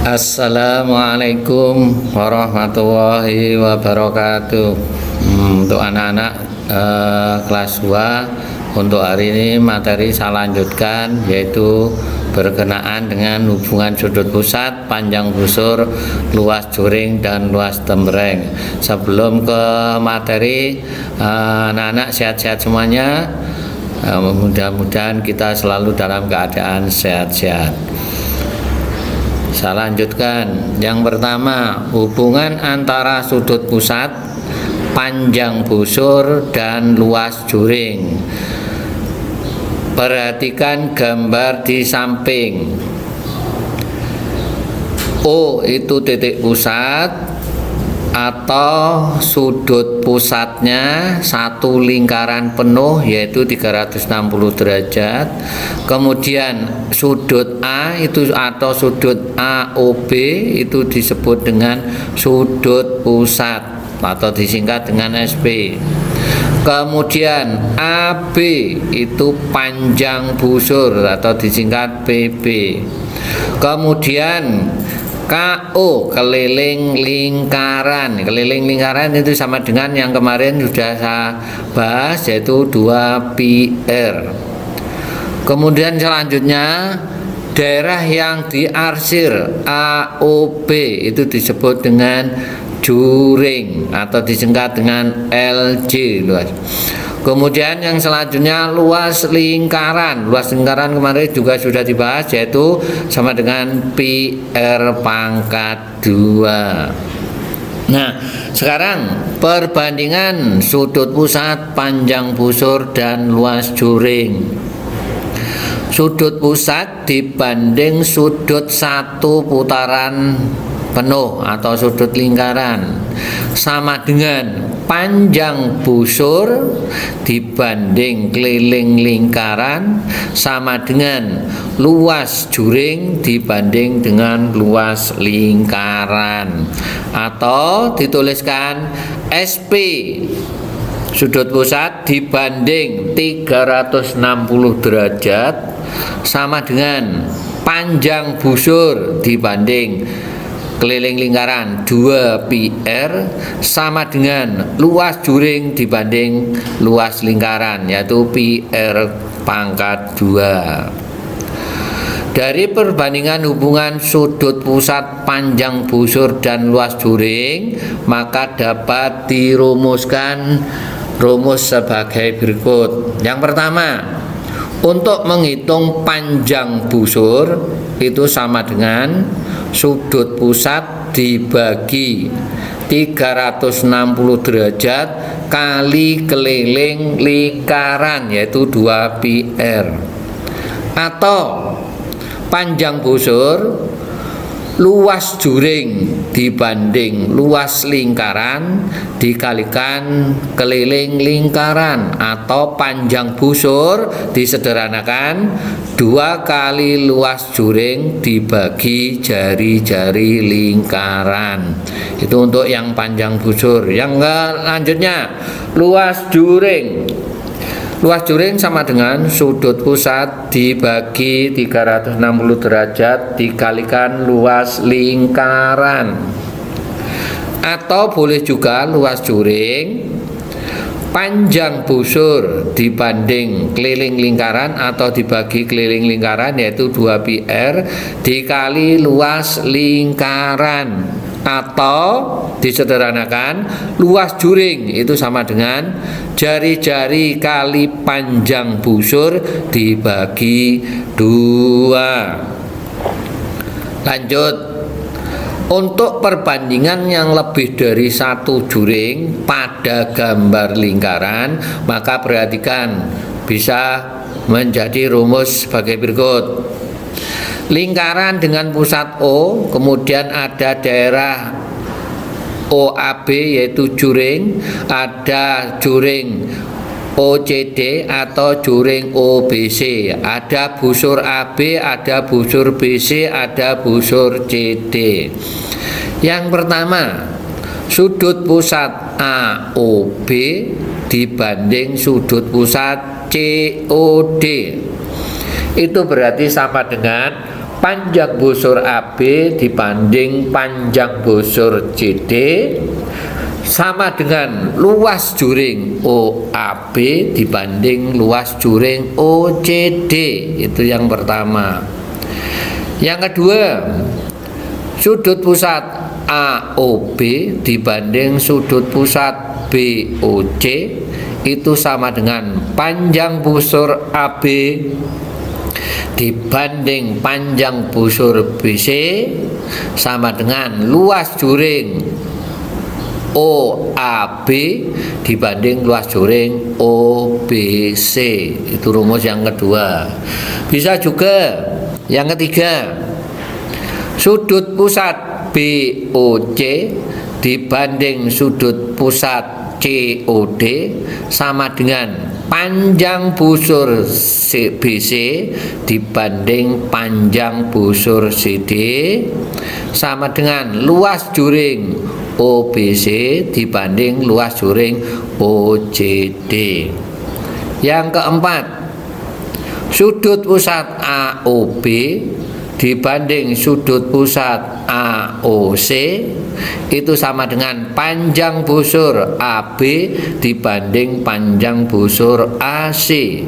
Assalamualaikum warahmatullahi wabarakatuh. Untuk anak-anak kelas 2, untuk hari ini materi saya lanjutkan, yaitu berkenaan dengan hubungan sudut pusat, panjang busur, luas juring, dan luas tembreng. Sebelum ke materi, anak-anak sehat-sehat semuanya. Mudah-mudahan kita selalu dalam keadaan sehat-sehat. Saya lanjutkan. Yang pertama, hubungan antara sudut pusat, panjang busur, dan luas juring. Perhatikan gambar di samping. O itu titik pusat atau sudut pusatnya satu lingkaran penuh, yaitu 360 derajat. Kemudian sudut A itu atau sudut AOB itu disebut dengan sudut pusat atau disingkat dengan SP. Kemudian AB itu panjang busur atau disingkat PB. Kemudian KO keliling lingkaran. Keliling lingkaran itu sama dengan yang kemarin sudah saya bahas, yaitu 2πr. Kemudian selanjutnya daerah yang diarsir AOB itu disebut dengan juring atau disingkat dengan LJ, luas. Kemudian yang selanjutnya luas lingkaran. Luas lingkaran kemarin juga sudah dibahas, yaitu sama dengan PR pangkat 2. Nah, sekarang perbandingan sudut pusat, panjang busur, dan luas juring. Sudut pusat dibanding sudut satu putaran penuh atau sudut lingkaran sama dengan panjang busur dibanding keliling lingkaran sama dengan luas juring dibanding dengan luas lingkaran, atau dituliskan SP sudut pusat dibanding 360 derajat sama dengan panjang busur dibanding keliling lingkaran 2πr sama dengan luas juring dibanding luas lingkaran, yaitu PR pangkat 2. Dari perbandingan hubungan sudut pusat, panjang busur, dan luas juring, maka dapat dirumuskan rumus sebagai berikut. Yang pertama, untuk menghitung panjang busur itu sama dengan sudut pusat dibagi 360 derajat kali keliling lingkaran, yaitu 2πr. Atau panjang busur luas juring dibanding luas lingkaran dikalikan keliling lingkaran, atau panjang busur disederhanakan 2 kali luas juring dibagi jari-jari lingkaran. Itu untuk yang panjang busur. Yang selanjutnya luas juring. Luas juring sama dengan sudut pusat dibagi 360 derajat dikalikan luas lingkaran. Atau boleh juga luas juring panjang busur dibanding keliling lingkaran atau dibagi keliling lingkaran, yaitu 2πr dikali luas lingkaran, atau disederhanakan luas juring itu sama dengan jari-jari kali panjang busur dibagi 2. Lanjut, untuk perbandingan yang lebih dari satu juring pada gambar lingkaran, maka perhatikan bisa menjadi rumus sebagai berikut. Lingkaran dengan pusat O, kemudian ada daerah OAB yaitu juring, ada juring OCD atau juring OBC, ada busur AB, ada busur BC, ada busur CD. Yang pertama, sudut pusat AOB dibanding sudut pusat COD itu berarti sama dengan panjang busur AB dibanding panjang busur CD sama dengan luas juring OAB dibanding luas juring OCD. Itu yang pertama. Yang kedua, sudut pusat AOB dibanding sudut pusat BOC itu sama dengan panjang busur AB dibanding panjang busur BC sama dengan luas juring OAB dibanding luas juring OBC. Itu rumus yang kedua. Bisa juga yang ketiga, sudut pusat BOC dibanding sudut pusat COD sama dengan panjang busur BC dibanding panjang busur CD sama dengan luas juring OBC dibanding luas juring OCD. Yang keempat, sudut pusat AOB dibanding sudut pusat AOC itu sama dengan panjang busur AB dibanding panjang busur AC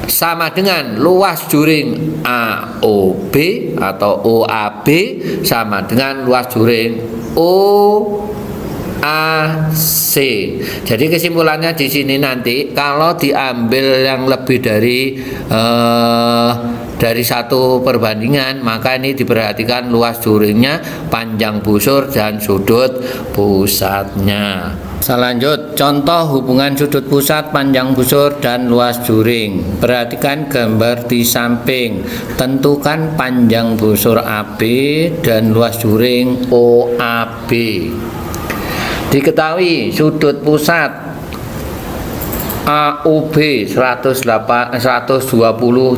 sama dengan luas juring AOB atau OAB sama dengan luas juring OAC. Jadi kesimpulannya di sini nanti kalau diambil yang lebih dari satu perbandingan, maka ini diperhatikan luas juringnya, panjang busur dan sudut pusatnya. Selanjut, contoh hubungan sudut pusat, panjang busur dan luas juring. Perhatikan gambar di samping. Tentukan panjang busur AB dan luas juring OAB. Diketahui sudut pusat AOB 120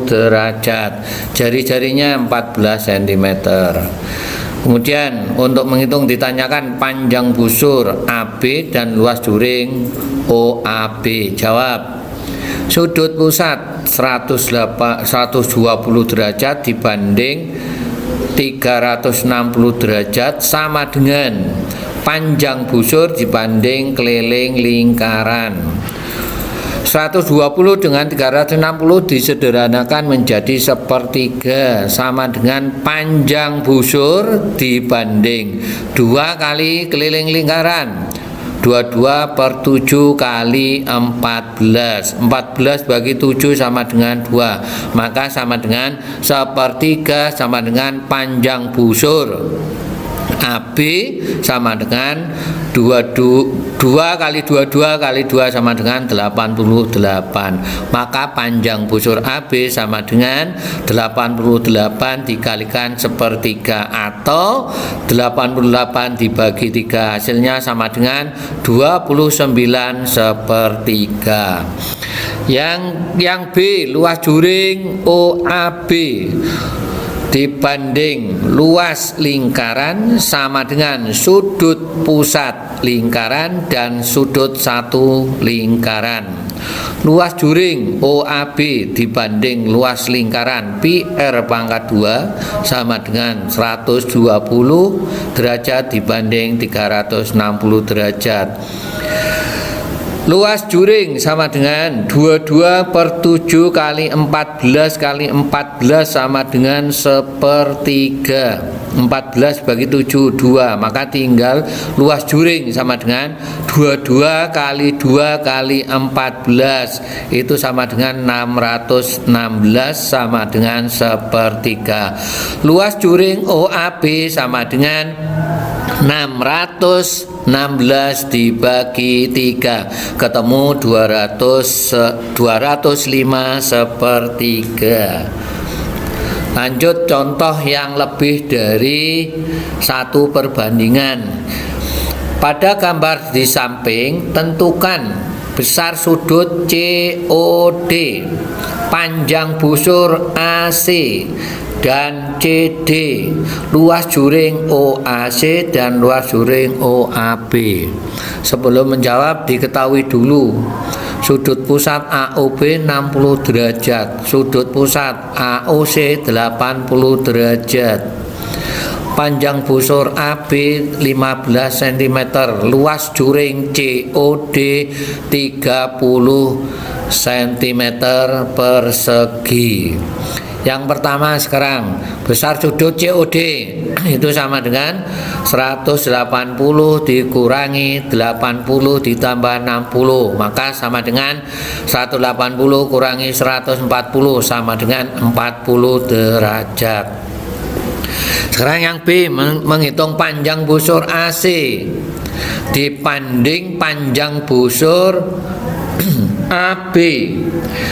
derajat, jari-jarinya 14 cm. Kemudian untuk menghitung ditanyakan panjang busur AB dan luas juring OAB. Jawab, sudut pusat 120 derajat dibanding 360 derajat sama dengan panjang busur dibanding keliling lingkaran. 120 dengan 360 disederhanakan menjadi sepertiga sama dengan panjang busur dibanding 2 kali keliling lingkaran. 22 per 7 kali 14. 14 bagi 7 sama dengan 2. Maka sama dengan sepertiga sama dengan panjang busur AB sama dengan 2 kali 22 kali 2 sama dengan 88. Maka panjang busur AB sama dengan 88 dikalikan sepertiga atau 88 dibagi 3, hasilnya sama dengan 29 sepertiga. Yang B, luas juring OAB dibanding luas lingkaran sama dengan sudut pusat lingkaran dan sudut satu lingkaran. Luas juring OAB dibanding luas lingkaran pi R pangkat 2 sama dengan 120 derajat dibanding 360 derajat. Luas juring sama dengan 22 per 7 kali 14 kali 14 sama dengan sepertiga. 14 bagi 7 2, maka tinggal luas juring sama dengan 22 kali 2 kali 14 itu sama dengan 616 sama dengan sepertiga. Luas juring OAB sama dengan 616 dibagi 3 ketemu 205 sepertiga. Lanjut contoh yang lebih dari satu perbandingan. Pada gambar di samping tentukan besar sudut COD panjang busur AC dan CD, luas juring OAC dan luas juring OAB. Sebelum menjawab diketahui dulu sudut pusat AOB 60 derajat, sudut pusat AOC 80 derajat. Panjang busur AB 15 cm, luas juring COD 30 cm persegi. Yang pertama sekarang, besar sudut COD itu sama dengan 180 dikurangi 80 ditambah 60, maka sama dengan 180 kurangi 140 sama dengan 40 derajat. Sekarang yang B, menghitung panjang busur AC dibanding panjang busur AB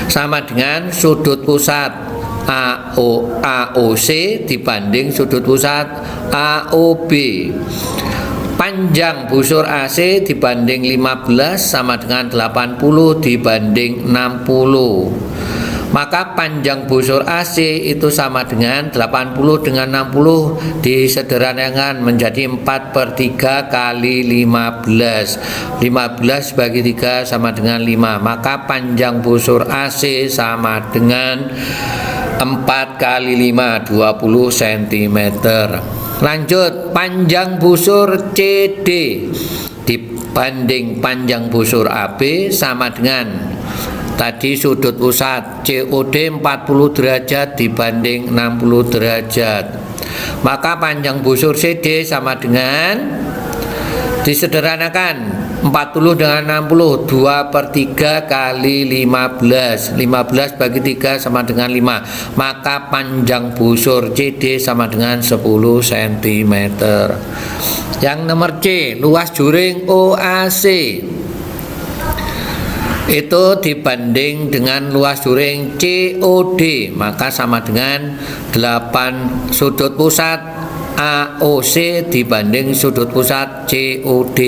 sama dengan sudut pusat AOC dibanding sudut pusat AOB. Panjang busur AC dibanding 15 sama dengan 80 dibanding 60. Maka panjang busur AC itu sama dengan 80 dengan 60 disederhanakan menjadi 4/3 kali 15. 15 bagi 3 sama dengan 5. Maka panjang busur AC sama dengan 4 kali 5, 20 cm. Lanjut, panjang busur CD dibanding panjang busur AB sama dengan tadi sudut pusat COD 40 derajat dibanding 60 derajat. Maka panjang busur CD sama dengan, disederhanakan, 40 dengan 60, 2/3 kali 15. 15 bagi 3 sama dengan 5. Maka panjang busur CD sama dengan 10 cm. Yang nomor C, luas juring OAC itu dibanding dengan luas juring COD, maka sama dengan 8 sudut pusat AOC dibanding sudut pusat COD.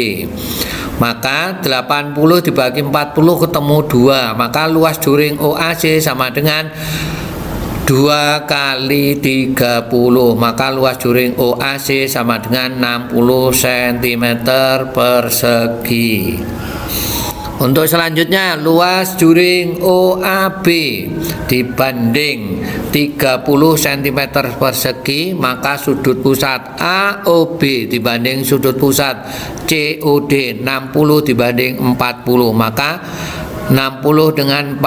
Maka 80 dibagi 40 ketemu 2, maka luas juring OAC sama dengan 2 kali 30, maka luas juring OAC sama dengan 60 cm persegi. Untuk selanjutnya, luas juring OAB dibanding 30 cm persegi, maka sudut pusat AOB dibanding sudut pusat COD 60 dibanding 40, maka 60 dengan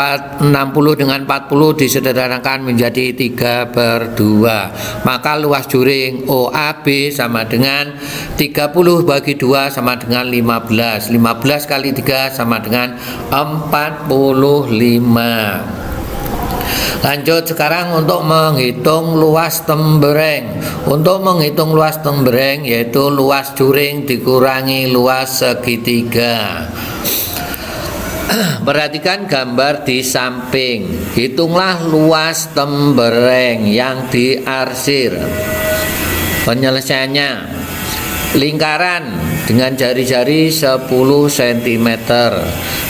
40 disederhanakan menjadi 3/2. Maka luas juring OAB sama dengan 30 bagi 2 sama dengan 15. 15 kali 3 sama dengan 45. Lanjut sekarang untuk menghitung luas tembereng. Untuk menghitung luas tembereng yaitu luas juring dikurangi luas segitiga. Perhatikan gambar di samping. Hitunglah luas tembereng yang diarsir. Penyelesaiannya, lingkaran dengan jari-jari 10 cm,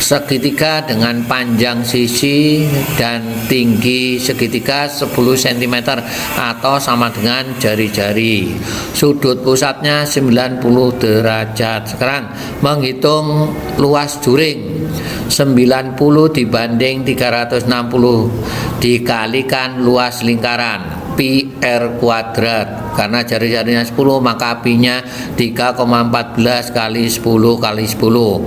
segitiga dengan panjang sisi dan tinggi segitiga 10 cm atau sama dengan jari-jari. Sudut pusatnya 90 derajat. Sekarang menghitung luas juring. 90 dibanding 360 dikalikan luas lingkaran pi r kuadrat. Karena jari-jarinya 10 maka pi-nya 3,14 kali 10 kali 10.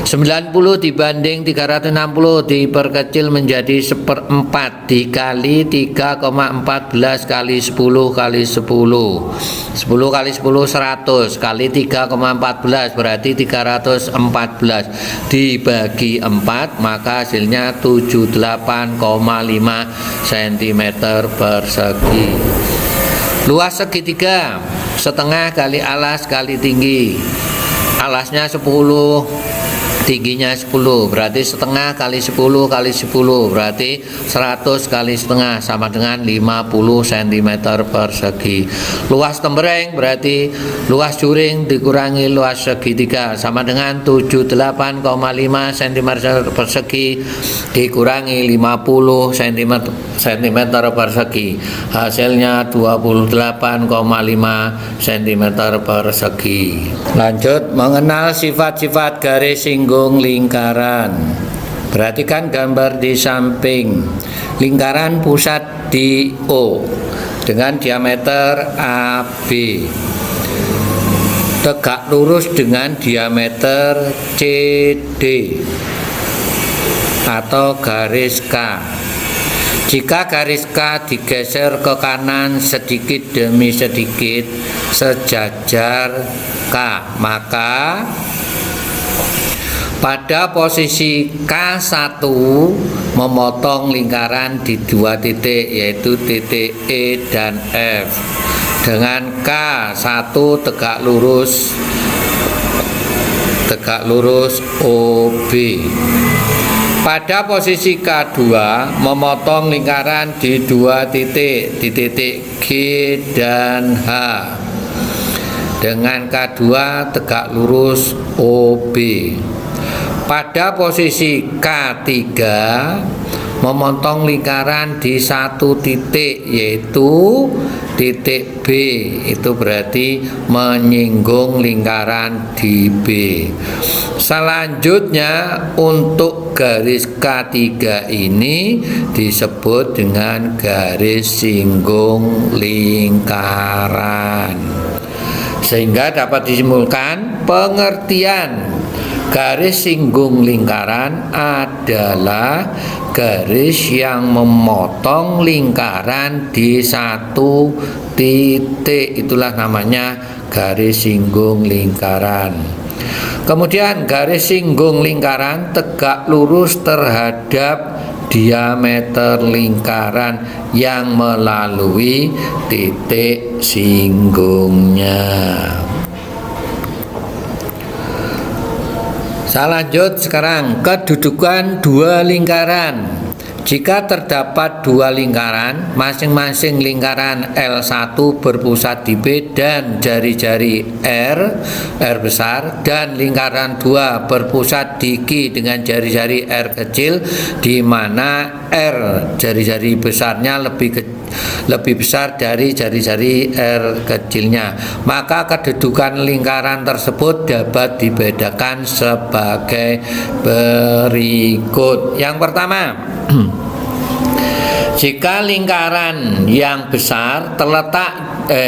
90 dibanding 360 diperkecil menjadi 1/4 dikali 3,14 kali 10 kali 10. 10 kali 10 100 kali 3,14 berarti 314 dibagi 4 maka hasilnya 78,5 cm persegi. Luas segitiga setengah kali alas kali tinggi. Alasnya 10, tingginya 10, berarti setengah kali 10 kali 10 berarti 100 kali setengah sama dengan 50 cm persegi. Luas tembereng berarti luas juring dikurangi luas segitiga sama dengan 78,5 cm persegi dikurangi 50 cm persegi, hasilnya 28,5 cm persegi. Lanjut, mengenal sifat-sifat garis singgung lingkaran. Perhatikan gambar di samping. Lingkaran pusat di O dengan diameter AB, tegak lurus dengan diameter CD atau garis K. Jika garis K digeser ke kanan sedikit demi sedikit sejajar K, maka pada posisi K1 memotong lingkaran di dua titik, yaitu titik E dan F. Dengan K1 tegak lurus OB. Pada posisi K2 memotong lingkaran di dua titik, di titik G dan H. Dengan K2 tegak lurus OB. Pada posisi K3 memotong lingkaran di satu titik, yaitu titik B, itu berarti menyinggung lingkaran di B. Selanjutnya untuk garis K3 ini disebut dengan garis singgung lingkaran. Sehingga dapat disimpulkan pengertian garis singgung lingkaran adalah garis yang memotong lingkaran di satu titik, itulah namanya garis singgung lingkaran. Kemudian garis singgung lingkaran tegak lurus terhadap diameter lingkaran yang melalui titik singgungnya. Saya lanjut sekarang, kedudukan dua lingkaran. Jika terdapat dua lingkaran, masing-masing lingkaran L1 berpusat di B dan jari-jari R besar, dan lingkaran 2 berpusat di Q dengan jari-jari R kecil, di mana R jari-jari besarnya lebih besar dari jari-jari R kecilnya, maka kedudukan lingkaran tersebut dapat dibedakan sebagai berikut. Yang pertama, jika lingkaran yang besar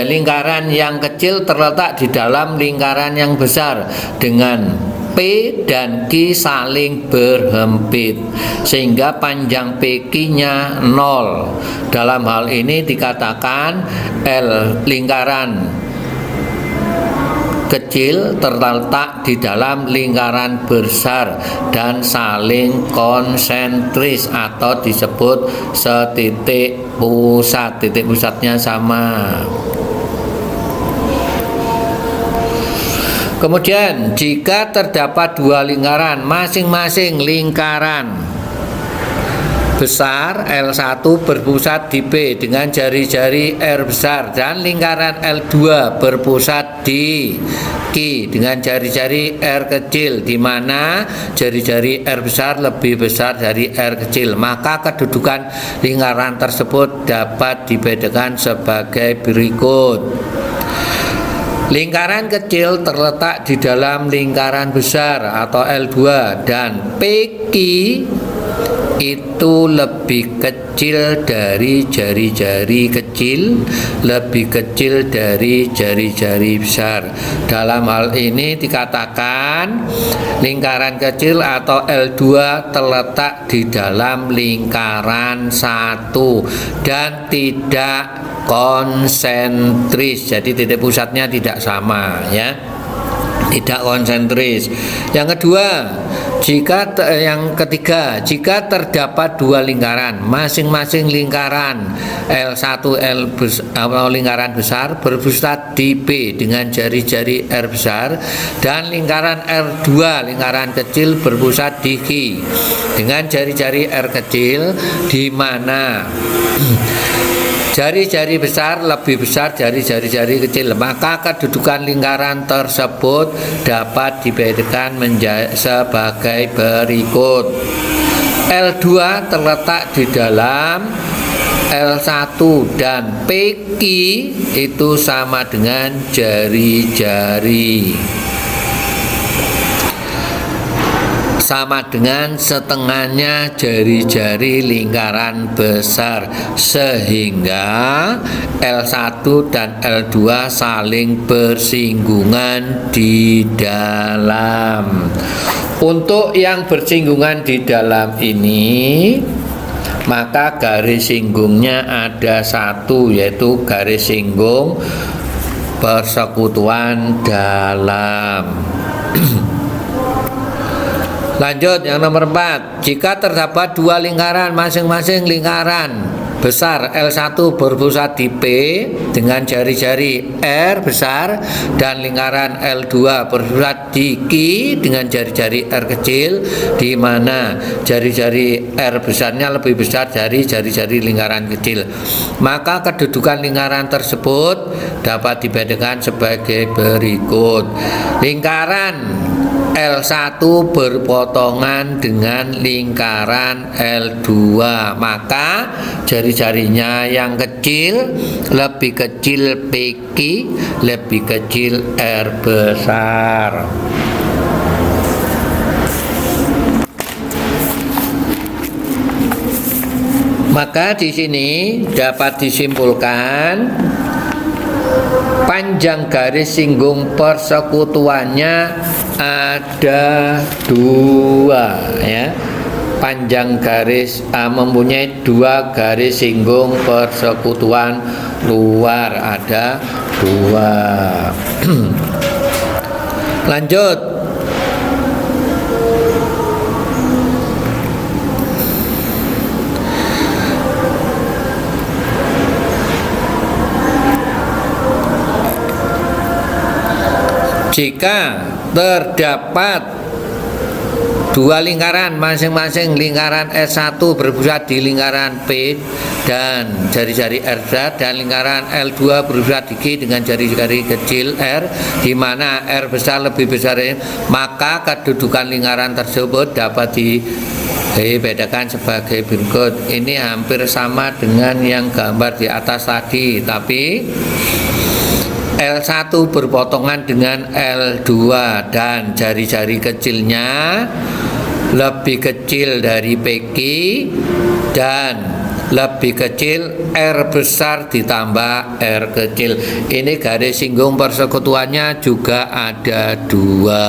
lingkaran yang kecil terletak di dalam lingkaran yang besar dengan P dan Q saling berhempit sehingga panjang PQ-nya 0. Dalam hal ini dikatakan lingkaran kecil terletak di dalam lingkaran besar dan saling konsentris atau disebut setitik pusat. Titik pusatnya sama. Kemudian jika terdapat dua lingkaran, masing-masing lingkaran besar L1 berpusat di P dengan jari-jari R besar, dan lingkaran L2 berpusat di Q dengan jari-jari R kecil, di mana jari-jari R besar lebih besar dari R kecil, maka kedudukan lingkaran tersebut dapat dibedakan sebagai berikut. Lingkaran kecil terletak di dalam lingkaran besar atau L2 dan PQ itu lebih kecil dari jari-jari kecil, lebih kecil dari jari-jari besar. Dalam hal ini dikatakan lingkaran kecil atau L2 terletak di dalam lingkaran 1 dan tidak konsentris. Jadi titik pusatnya tidak sama, ya. Tidak konsentris. Yang kedua, Yang ketiga, jika terdapat dua lingkaran, masing-masing lingkaran L1 lingkaran besar berpusat di P dengan jari-jari R besar, dan lingkaran R2 lingkaran kecil berpusat di Q dengan jari-jari R kecil, di mana jari-jari besar lebih besar dari jari-jari kecil, maka kedudukan lingkaran tersebut dapat dibedakan sebagai berikut. L2 terletak di dalam L1 dan PQ itu sama dengan jari-jari, sama dengan setengahnya jari-jari lingkaran besar, sehingga L1 dan L2 saling bersinggungan di dalam. Untuk yang bersinggungan di dalam ini, maka garis singgungnya ada satu, yaitu garis singgung persekutuan dalam. Lanjut, yang nomor 4, jika terdapat dua lingkaran, masing-masing lingkaran besar L1 berpusat di P dengan jari-jari R besar, dan lingkaran L2 berpusat di Q dengan jari-jari R kecil, di mana jari-jari R besarnya lebih besar dari jari-jari lingkaran kecil, maka kedudukan lingkaran tersebut dapat dibedakan sebagai berikut. Lingkaran L1 berpotongan dengan lingkaran L2, maka jari-jarinya yang kecil lebih kecil PQ, lebih kecil R besar. Maka di sini dapat disimpulkan panjang garis singgung persekutuannya ada dua, ya. Panjang garis mempunyai dua garis singgung persekutuan luar, ada dua. Lanjut, jika terdapat dua lingkaran, masing-masing lingkaran S1 berpusat di lingkaran P dan jari-jari R besar, dan lingkaran L2 berpusat di Q dengan jari-jari kecil R, di mana R besar lebih besar, maka kedudukan lingkaran tersebut dapat dibedakan sebagai berikut. Ini hampir sama dengan yang gambar di atas tadi, tapi L1 berpotongan dengan L2 dan jari-jari kecilnya lebih kecil dari PQ dan lebih kecil R besar ditambah R kecil. Ini garis singgung persekutuannya juga ada dua.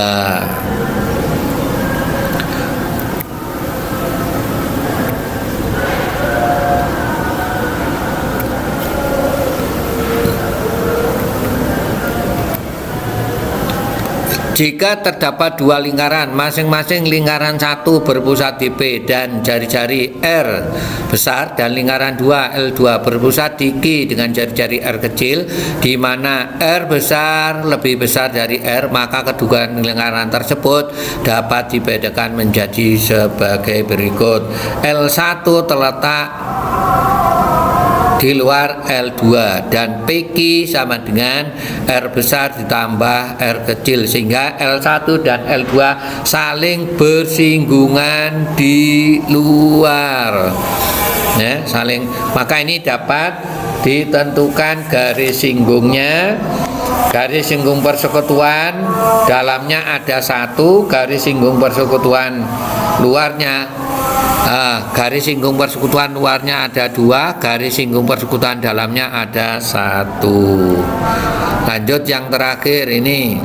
Jika terdapat dua lingkaran, masing-masing lingkaran satu berpusat di P dan jari-jari R besar, dan lingkaran 2 L2 berpusat di Q dengan jari-jari R kecil, di mana R besar lebih besar dari R, maka kedudukan lingkaran tersebut dapat dibedakan menjadi sebagai berikut. L1 terletak di luar L2 dan PQ sama dengan R besar ditambah R kecil, sehingga L1 dan L2 saling bersinggungan di luar, ya, saling. Maka ini dapat ditentukan garis singgungnya. Garis singgung persekutuan dalamnya ada satu, garis singgung persekutuan luarnya garis singgung persekutuan luarnya ada dua, garis singgung persekutuan dalamnya ada satu. Lanjut yang terakhir ini.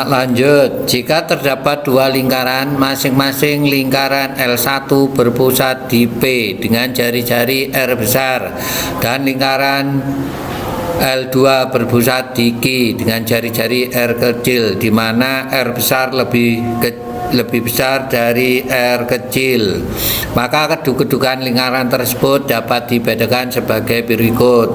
Lanjut, jika terdapat dua lingkaran, masing-masing lingkaran L1 berpusat di P dengan jari-jari R besar, dan lingkaran L2 berpusat di Q dengan jari-jari R kecil, di mana R besar lebih besar dari R kecil. Maka kedua-keduaan lingkaran tersebut dapat dibedakan sebagai berikut.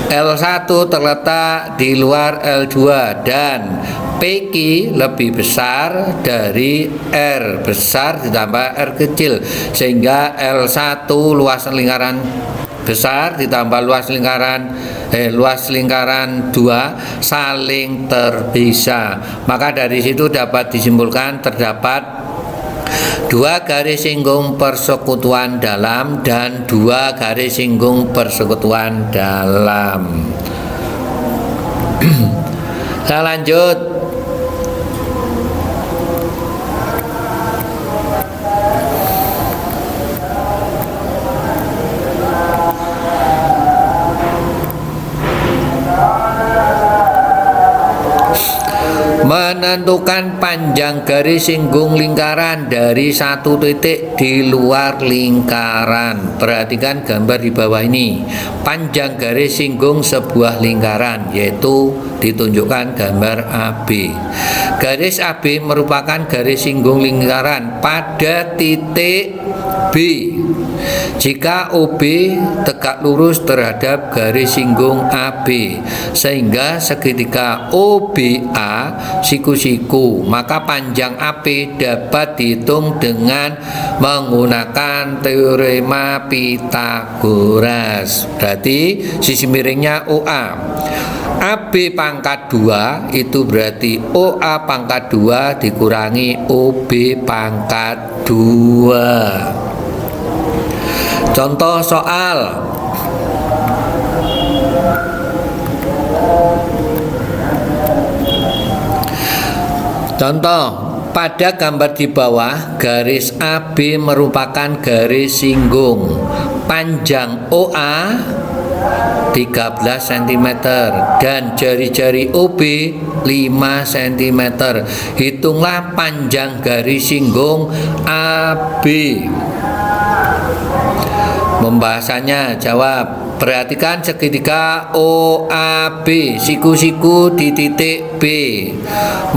L1 terletak di luar L2 dan PQ lebih besar dari R besar ditambah R kecil, sehingga L1 luas lingkaran besar ditambah luas lingkaran 2 saling terpisah. Maka dari situ dapat disimpulkan terdapat 2 garis singgung persekutuan dalam dan 2 garis singgung persekutuan dalam. Kita lanjut. Menentukan panjang garis singgung lingkaran dari satu titik di luar lingkaran. Perhatikan gambar di bawah ini. Panjang garis singgung sebuah lingkaran, yaitu ditunjukkan gambar AB. Garis AB merupakan garis singgung lingkaran pada titik B jika OB tegak lurus terhadap garis singgung AB, sehingga segitiga OBA siku-siku. Maka panjang AB dapat dihitung dengan menggunakan teorema Pythagoras. Berarti sisi miringnya OA. AB pangkat 2 itu berarti OA pangkat 2 dikurangi OB pangkat 2. Contoh soal. Contoh, pada gambar di bawah, garis AB merupakan garis singgung. Panjang OA 13 cm dan jari-jari OB 5 cm. Hitunglah panjang garis singgung AB. Pembahasannya, jawab. Perhatikan segitiga OAB, siku-siku di titik B.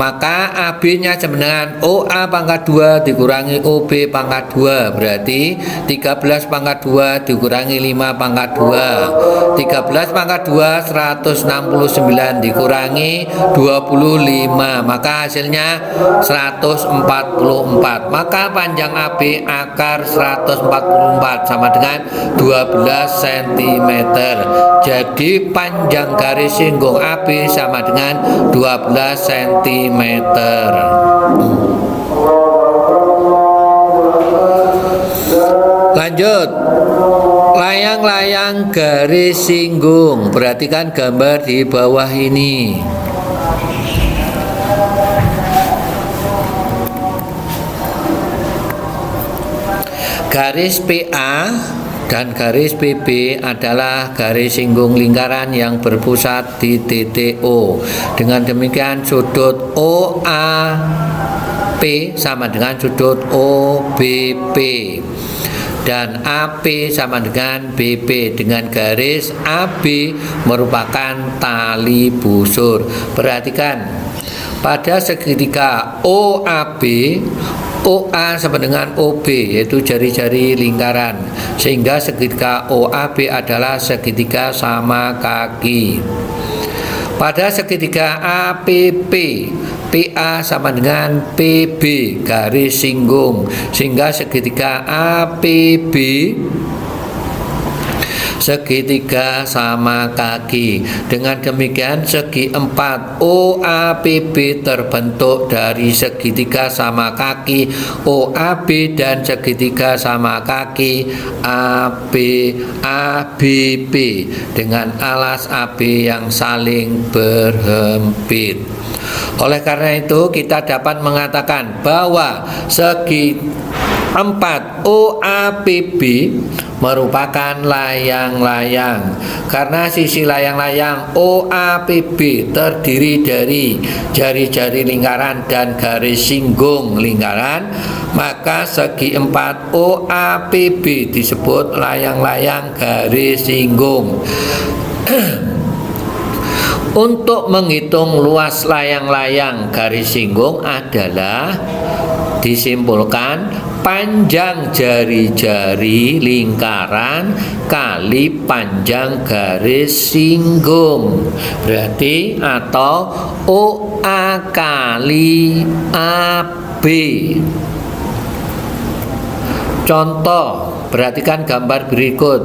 Maka AB-nya sama dengan OA pangkat 2 dikurangi OB pangkat 2. Berarti 13 pangkat 2 dikurangi 5 pangkat 2. 13 pangkat 2 169 dikurangi 25. Maka hasilnya 144. Maka panjang AB akar 144 sama dengan 12 cm. Jadi panjang garis singgung AB sama dengan 12 cm. Lanjut. Layang-layang garis singgung. Perhatikan gambar di bawah ini. Garis PA dan garis PB adalah garis singgung lingkaran yang berpusat di titik O. Dengan demikian sudut OAP sama dengan sudut OBP dan AP sama dengan BP, dengan garis AB merupakan tali busur. Perhatikan, pada segitiga OAB OA sama dengan OB, yaitu jari-jari lingkaran, sehingga segitiga OAB adalah segitiga sama kaki. Pada segitiga APP, PA sama dengan PB, garis singgung, sehingga segitiga APB segitiga sama kaki. Dengan demikian segi 4 OAPB terbentuk dari segitiga sama kaki OAB dan segitiga sama kaki ABP dengan alas AB yang saling berhempit. Oleh karena itu kita dapat mengatakan bahwa segi 4 OAPB merupakan layang-layang. Karena sisi layang-layang OAPB terdiri dari jari-jari lingkaran dan garis singgung lingkaran, maka segi 4 OAPB disebut layang-layang garis singgung. Untuk menghitung luas layang-layang garis singgung adalah disimpulkan panjang jari-jari lingkaran kali panjang garis singgung. Berarti atau OA kali AB. Contoh, perhatikan gambar berikut.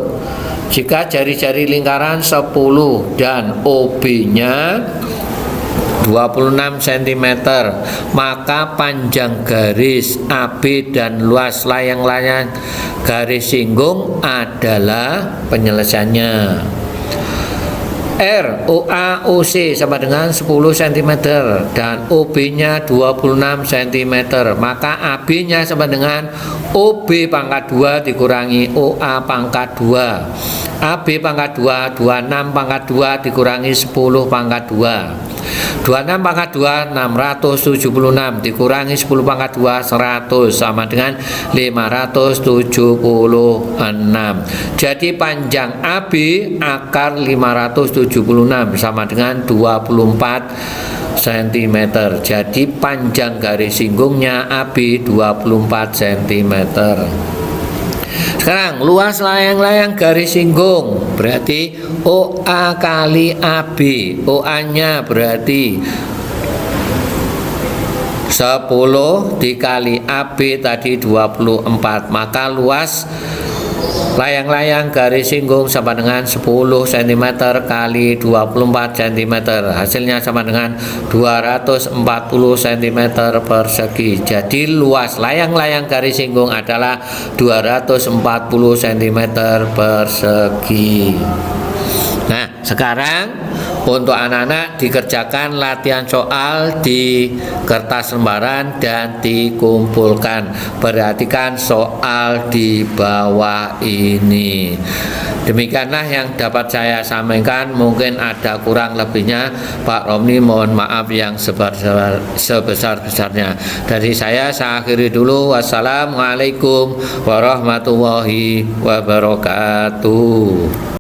Jika jari-jari lingkaran 10 dan OB-nya 26 cm, maka panjang garis AB dan luas layang-layang garis singgung adalah penyelesaiannya. R OA OC sama dengan 10 cm dan OB-nya 26 cm, maka AB-nya sama dengan OB pangkat 2 dikurangi OA pangkat 2. AB pangkat 2 26 pangkat 2 dikurangi 10 pangkat 2. 26 pangkat 2 676 dikurangi 10 pangkat 2 100 sama dengan 576. Jadi panjang AB akar 576 sama dengan 24 cm. Jadi panjang garis singgungnya AB 24 cm. Sekarang luas layang-layang garis singgung berarti OA kali AB. OA-nya berarti 10 dikali AB tadi 24, maka luas layang-layang garis singgung sama dengan 10 cm kali 24 cm. Hasilnya sama dengan 240 cm persegi. Jadi luas layang-layang garis singgung adalah 240 cm persegi. Nah, sekarang untuk anak-anak dikerjakan latihan soal di kertas lembaran dan dikumpulkan. Perhatikan soal di bawah ini. Demikianlah yang dapat saya sampaikan. Mungkin ada kurang lebihnya, Pak Romli mohon maaf yang sebesar-besarnya. Dari saya akhiri dulu. Wassalamualaikum warahmatullahi wabarakatuh.